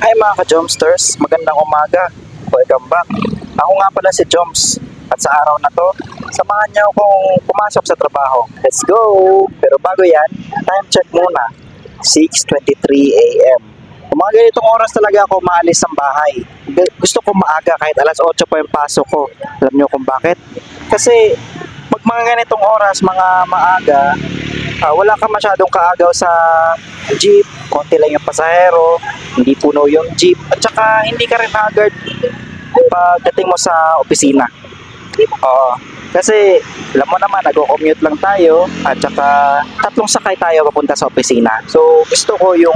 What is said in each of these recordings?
Hi mga ka-Jomsters, magandang umaga. Welcome back. Ako nga pala si Joms at sa araw na to, samahan niyo akong pumasok sa trabaho. Let's go! Pero bago yan, time check muna. 6:23 a.m. Kung mga ganitong oras talaga ako maalis ng bahay. Gusto ko maaga kahit alas 8 pa yung pasok ko. Alam niyo kung bakit? Kasi pag mga ganitong oras, mga maaga, wala ka masyadong kaagaw sa jeep, konti lang yung pasahero, hindi puno yung jeep, at saka hindi ka rin haggard pagdating mo sa opisina. Oo, kasi alam mo naman, nag-commute lang tayo at saka tatlong sakay tayo papunta sa opisina. So gusto ko yung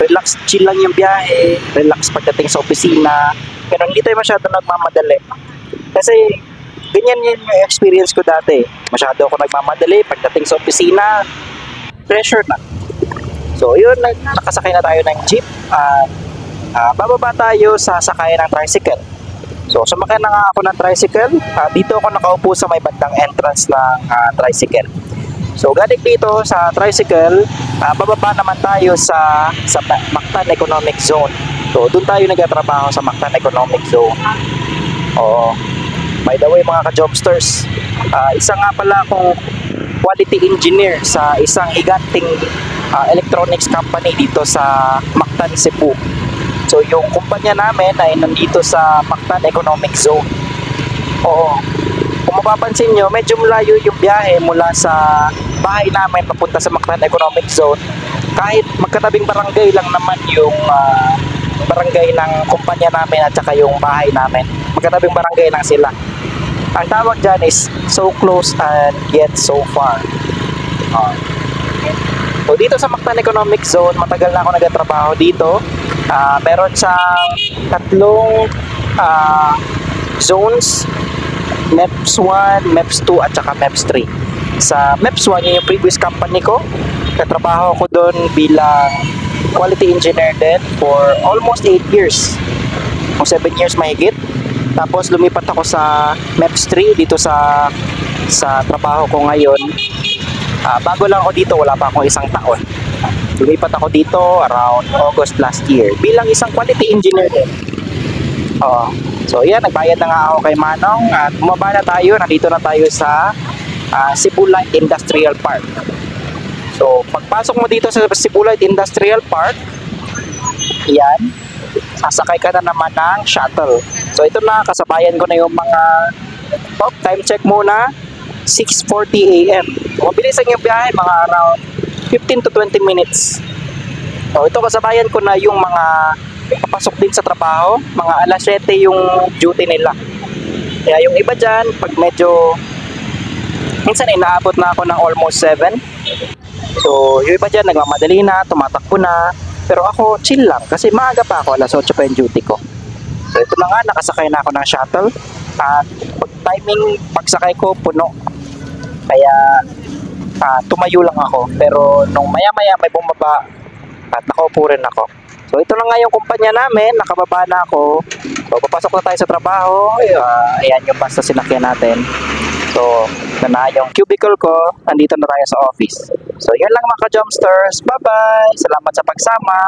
relax, chill lang yung biyahe, relax pagdating sa opisina, pero hindi tayo masyado nagmamadali. Kasi ganyan yun yung experience ko dati. Masyado ako nagmamadali pagdating sa opisina, pressure na. So yun, nakasakay na tayo ng jeep at bababa tayo sa sakayan ng tricycle. So sumakay na nga ako ng tricycle. Dito ako nakaupo sa may bandang entrance ng tricycle. So galing dito sa tricycle, bababa naman tayo sa Mactan Economic Zone. So doon tayo nagtatrabaho sa Mactan Economic Zone. Oo. By the way mga ka-Jobsters, isa nga pala akong quality engineer sa isang higanting electronics company dito sa Mactan, Cebu. So yung kumpanya namin ay nandito sa Mactan Economic Zone. Oo. Kung mapapansin nyo, medyo malayo yung biyahe mula sa bahay namin papunta sa Mactan Economic Zone. Kahit magkatabing barangay lang naman yung barangay ng kumpanya namin at saka yung bahay namin. Magkatabing barangay lang sila. Ang tawag dyan is so close and yet so far. So dito sa Mactan Economic Zone, matagal na ako nagtatrabaho dito. Meron siyang tatlong zones, MEPS 1, MEPS 2 at saka MEPS 3. Sa MEPS 1, yun yung previous company ko. Katrabaho ko doon bilang quality engineer din for almost 8 years. O 7 years mahigit. Tapos lumipat ako sa MEPS 3 dito sa trabaho ko ngayon. Bago lang ako dito, wala pa akong isang taon. Lumipat ako dito around August last year bilang isang quality engineer din. So yan, nagbayad na nga ako kay Manong at bumaba na tayo. Nandito na tayo sa Cebu Light Industrial Park. So pagpasok mo dito sa Cebu Light Industrial Park, yan, sasakay ka na naman ng shuttle. So ito na, kasabayan ko na yung mga time check muna, 6:40 a.m. Mabilis ang yung biyahe, mga around 15 to 20 minutes. So ito, kasabayan ko na yung mga papasok din sa trabaho, mga alas 7 yung duty nila. Kaya yung iba dyan, pag medyo minsan inaabot na ako ng almost 7. So yung iba dyan nagmamadali na, tumatakbo na. Pero ako chill lang kasi maaga pa ako, alas 8 pa yung duty ko. So ito na nga, nakasakay na ako ng shuttle. At pagsakay ko, puno. Kaya tumayo lang ako. Pero nung maya-maya may bumaba at nakaupo rin ako. So ito na nga yung kumpanya namin, nakababa na ako. So papasok na tayo sa trabaho. Ayan yung bus na sinakyan natin. So ito na yung cubicle ko, nandito na tayo sa office. So yun lang mga ka-Jomsters. Bye-bye! Salamat sa pagsama!